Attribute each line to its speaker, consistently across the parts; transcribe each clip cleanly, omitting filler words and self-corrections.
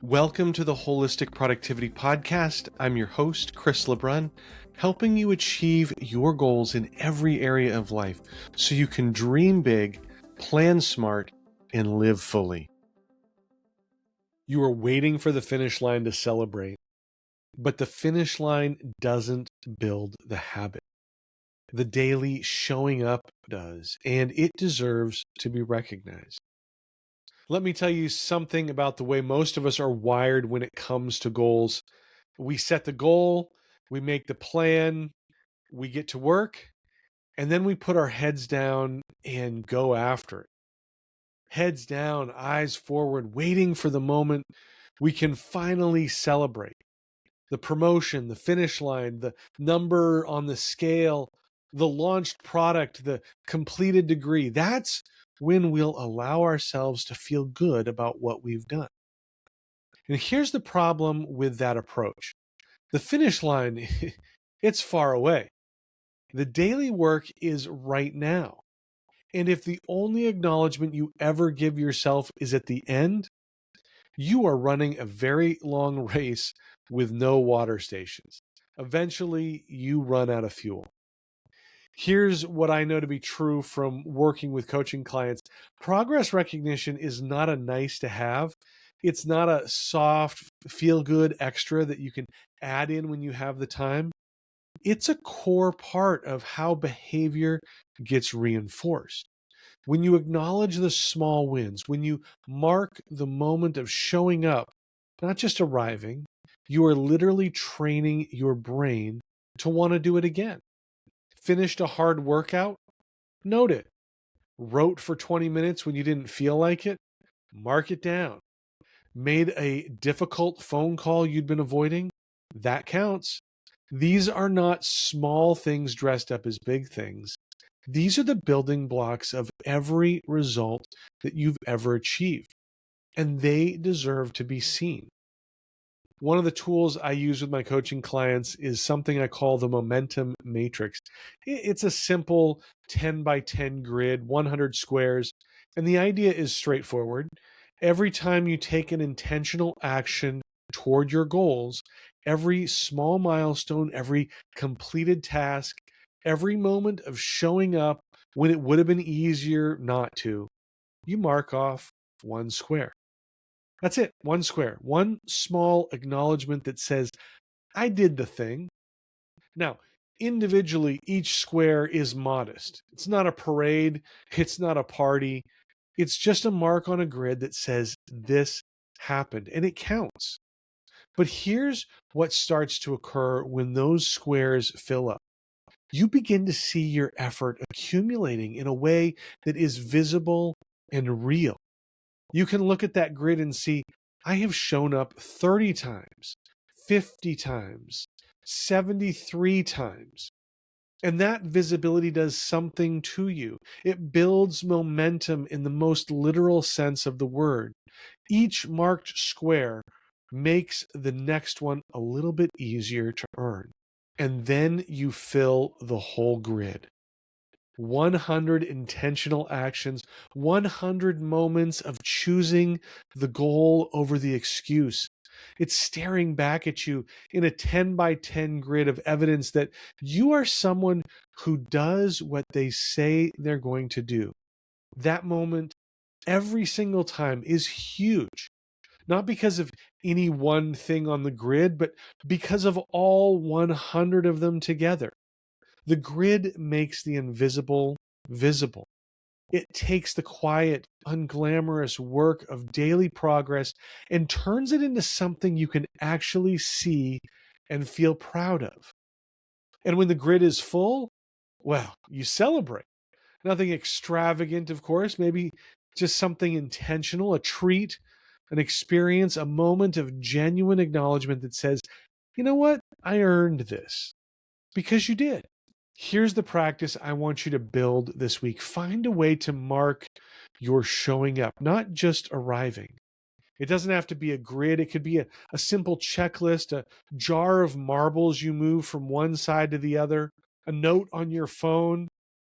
Speaker 1: Welcome to the Wholistic Productivity Podcast. I'm your host, Chris LeBrun, helping you achieve your goals in every area of life so you can dream big, plan smart, and live fully. You are waiting for the finish line to celebrate, but the finish line doesn't build the habit. The daily showing up does, and it deserves to be recognized. Let me tell you something about the way most of us are wired when it comes to goals. We set the goal, we make the plan, we get to work, and then we put our heads down and go after it. Heads down, eyes forward, waiting for the moment we can finally celebrate. The promotion, the finish line, the number on the scale, the launched product, the completed degree. That's when we'll allow ourselves to feel good about what we've done. And here's the problem with that approach. The finish line, it's far away. The daily work is right now. And if the only acknowledgement you ever give yourself is at the end, you are running a very long race with no water stations. Eventually, you run out of fuel. Here's what I know to be true from working with coaching clients. Progress recognition is not a nice to have. It's not a soft, feel-good extra that you can add in when you have the time. It's a core part of how behavior gets reinforced. When you acknowledge the small wins, when you mark the moment of showing up, not just arriving, you are literally training your brain to want to do it again. Finished a hard workout? Note it. Wrote for 20 minutes when you didn't feel like it? Mark it down. Made a difficult phone call you'd been avoiding? That counts. These are not small things dressed up as big things. These are the building blocks of every result that you've ever achieved, and they deserve to be seen. One of the tools I use with my coaching clients is something I call the momentum matrix. It's a simple 10 by 10 grid, 100 squares, and the idea is straightforward. Every time you take an intentional action toward your goals, every small milestone, every completed task, every moment of showing up when it would have been easier not to, you mark off one square. That's it, one square, one small acknowledgement that says, I did the thing. Now, individually, each square is modest. It's not a parade, it's not a party. It's just a mark on a grid that says this happened, and it counts. But here's what starts to occur when those squares fill up. You begin to see your effort accumulating in a way that is visible and real. You can look at that grid and see, I have shown up 30 times, 50 times, 73 times. And that visibility does something to you. It builds momentum in the most literal sense of the word. Each marked square makes the next one a little bit easier to earn. And then you fill the whole grid. 100 intentional actions, 100 moments of choosing the goal over the excuse. It's staring back at you in a 10 by 10 grid of evidence that you are someone who does what they say they're going to do. That moment, every single time, is huge. Not because of any one thing on the grid, but because of all 100 of them together. The grid makes the invisible visible. It takes the quiet, unglamorous work of daily progress and turns it into something you can actually see and feel proud of. And when the grid is full, well, you celebrate. Nothing extravagant, of course, maybe just something intentional, a treat, an experience, a moment of genuine acknowledgement that says, you know what? I earned this. Because you did. Here's the practice I want you to build this week. Find a way to mark your showing up, not just arriving. It doesn't have to be a grid. It could be a simple checklist, a jar of marbles you move from one side to the other, a note on your phone,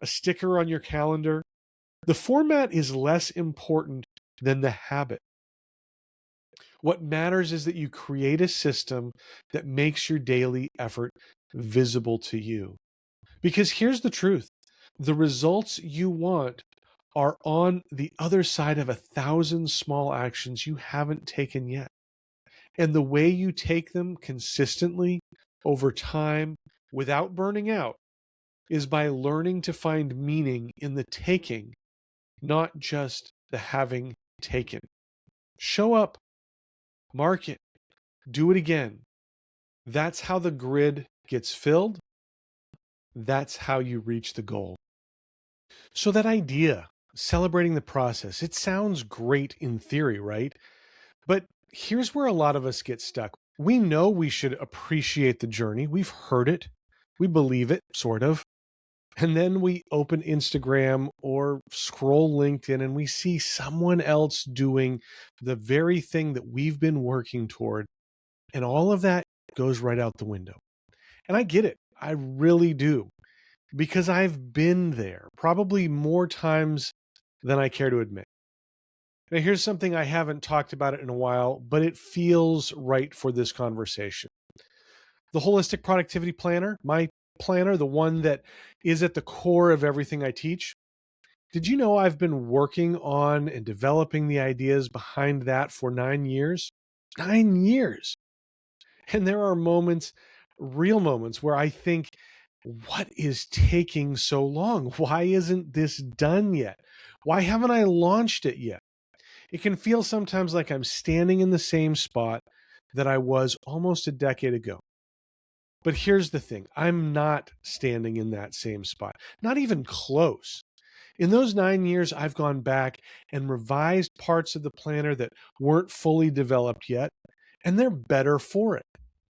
Speaker 1: a sticker on your calendar. The format is less important than the habit. What matters is that you create a system that makes your daily effort visible to you. Because here's the truth. The results you want are on the other side of 1,000 small actions you haven't taken yet. And the way you take them consistently over time without burning out is by learning to find meaning in the taking, not just the having taken. Show up, mark it, do it again. That's how the grid gets filled. That's how you reach the goal. So that idea, celebrating the process, it sounds great in theory, right? But here's where a lot of us get stuck. We know we should appreciate the journey. We've heard it. We believe it, sort of. And then we open Instagram or scroll LinkedIn and we see someone else doing the very thing that we've been working toward. And all of that goes right out the window. And I get it. I really do. Because I've been there probably more times than I care to admit. Now, here's something I haven't talked about it in a while, but it feels right for this conversation. The Wholistic Productivity Planner, my planner, the one that is at the core of everything I teach. Did you know I've been working on and developing the ideas behind that for 9 years? 9 years. And there are moments, real moments, where I think, what is taking so long? Why isn't this done yet? Why haven't I launched it yet? It can feel sometimes like I'm standing in the same spot that I was almost a decade ago. But here's the thing. I'm not standing in that same spot, not even close. In those 9 years, I've gone back and revised parts of the planner that weren't fully developed yet, and they're better for it.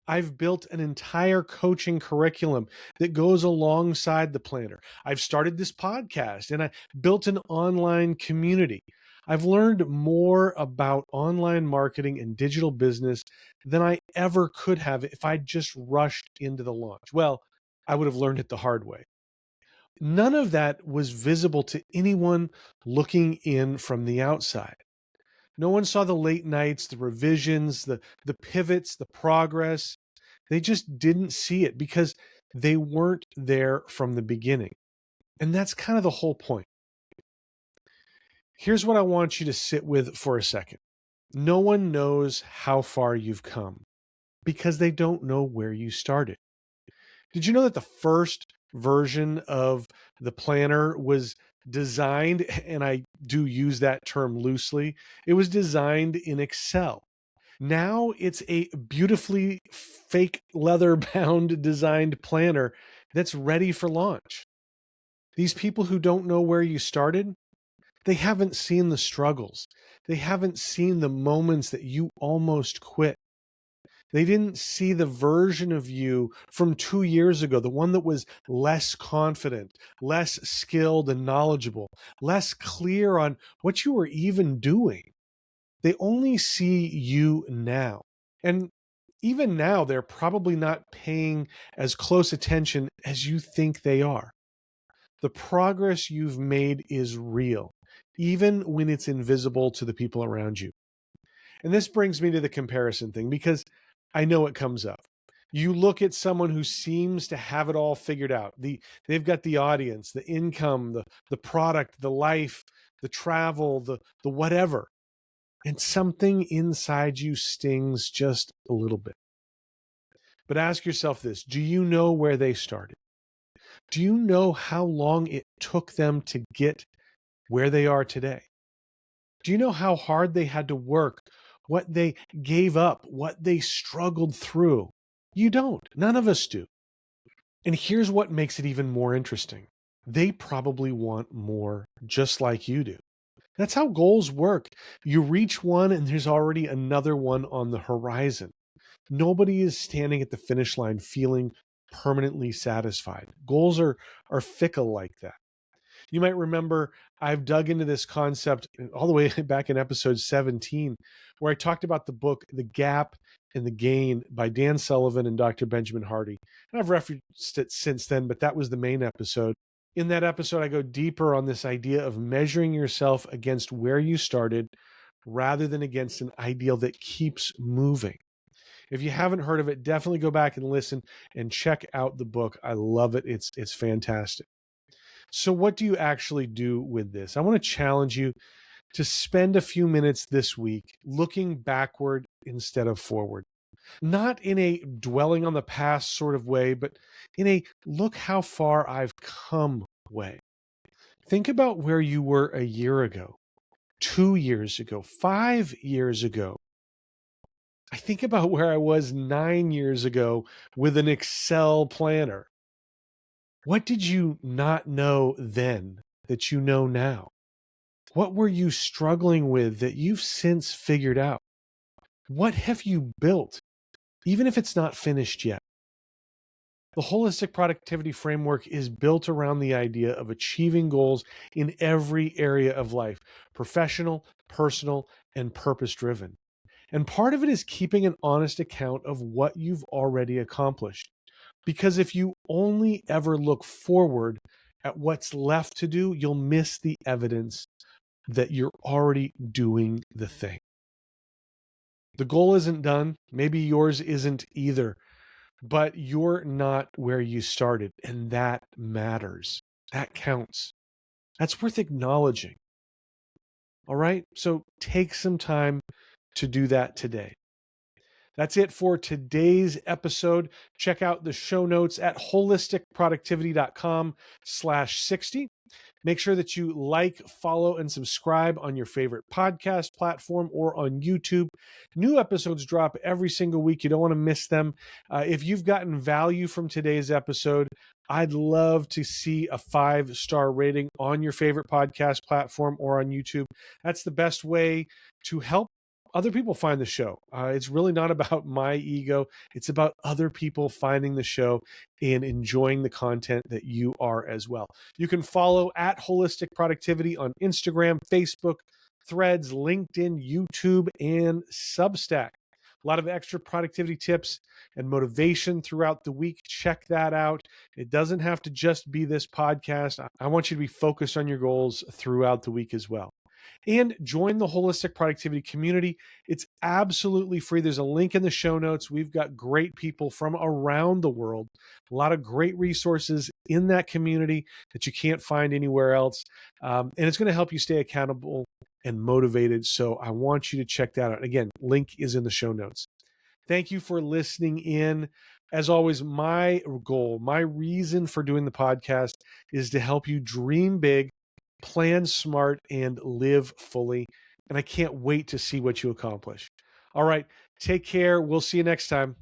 Speaker 1: I've built an entire coaching curriculum that goes alongside the planner. I've started this podcast and I built an online community. I've learned more about online marketing and digital business than I ever could have if I just rushed into the launch. Well, I would have learned it the hard way. None of that was visible to anyone looking in from the outside. No one saw the late nights, the revisions, the pivots, the progress. They just didn't see it because they weren't there from the beginning. And that's kind of the whole point. Here's what I want you to sit with for a second. No one knows how far you've come because they don't know where you started. Did you know that the first version of the planner was designed, and I do use that term loosely, it was designed in Excel. Now it's a beautifully fake leather bound designed planner that's ready for launch. These people who don't know where you started, they haven't seen the struggles. They haven't seen the moments that you almost quit. They didn't see the version of you from 2 years ago, the one that was less confident, less skilled and knowledgeable, less clear on what you were even doing. They only see you now. And even now, they're probably not paying as close attention as you think they are. The progress you've made is real, even when it's invisible to the people around you. And this brings me to the comparison thing, because I know it comes up. You look at someone who seems to have it all figured out. They've got the audience, the income, the product, the life, the travel, the whatever. And something inside you stings just a little bit. But ask yourself this: do you know where they started? Do you know how long it took them to get where they are today? Do you know how hard they had to work, what they gave up, what they struggled through? You don't. None of us do. And here's what makes it even more interesting. They probably want more, just like you do. That's how goals work. You reach one and there's already another one on the horizon. Nobody is standing at the finish line feeling permanently satisfied. Goals are fickle like that. You might remember I've dug into this concept all the way back in episode 17, where I talked about the book, The Gap and the Gain by Dan Sullivan and Dr. Benjamin Hardy. And I've referenced it since then, but that was the main episode. In that episode, I go deeper on this idea of measuring yourself against where you started rather than against an ideal that keeps moving. If you haven't heard of it, definitely go back and listen and check out the book. I love it. It's fantastic. So what do you actually do with this? I want to challenge you to spend a few minutes this week looking backward instead of forward. Not in a dwelling on the past sort of way, but in a look how far I've come way. Think about where you were a year ago, 2 years ago, 5 years ago. I think about where I was 9 years ago with an Excel planner. What did you not know then that you know now? What were you struggling with that you've since figured out? What have you built, even if it's not finished yet? The holistic productivity framework is built around the idea of achieving goals in every area of life, professional, personal, and purpose-driven. And part of it is keeping an honest account of what you've already accomplished. Because if you only ever look forward at what's left to do, you'll miss the evidence that you're already doing the thing. The goal isn't done. Maybe yours isn't either, but you're not where you started, and that matters. That counts. That's worth acknowledging. All right? So take some time to do that today. That's it for today's episode. Check out the show notes at holisticproductivity.com/60. Make sure that you like, follow, and subscribe on your favorite podcast platform or on YouTube. New episodes drop every single week. You don't want to miss them. If you've gotten value from today's episode, I'd love to see a 5-star rating on your favorite podcast platform or on YouTube. That's the best way to help other people find the show. It's really not about my ego. It's about other people finding the show and enjoying the content that you are as well. You can follow at Wholistic Productivity on Instagram, Facebook, Threads, LinkedIn, YouTube, and Substack. A lot of extra productivity tips and motivation throughout the week. Check that out. It doesn't have to just be this podcast. I want you to be focused on your goals throughout the week as well. And join the Holistic Productivity community. It's absolutely free. There's a link in the show notes. We've got great people from around the world, a lot of great resources in that community that you can't find anywhere else. And it's going to help you stay accountable and motivated. So I want you to check that out. Again, link is in the show notes. Thank you for listening in. As always, my goal, my reason for doing the podcast is to help you dream big, plan smart, and live fully. And I can't wait to see what you accomplish. All right, take care. We'll see you next time.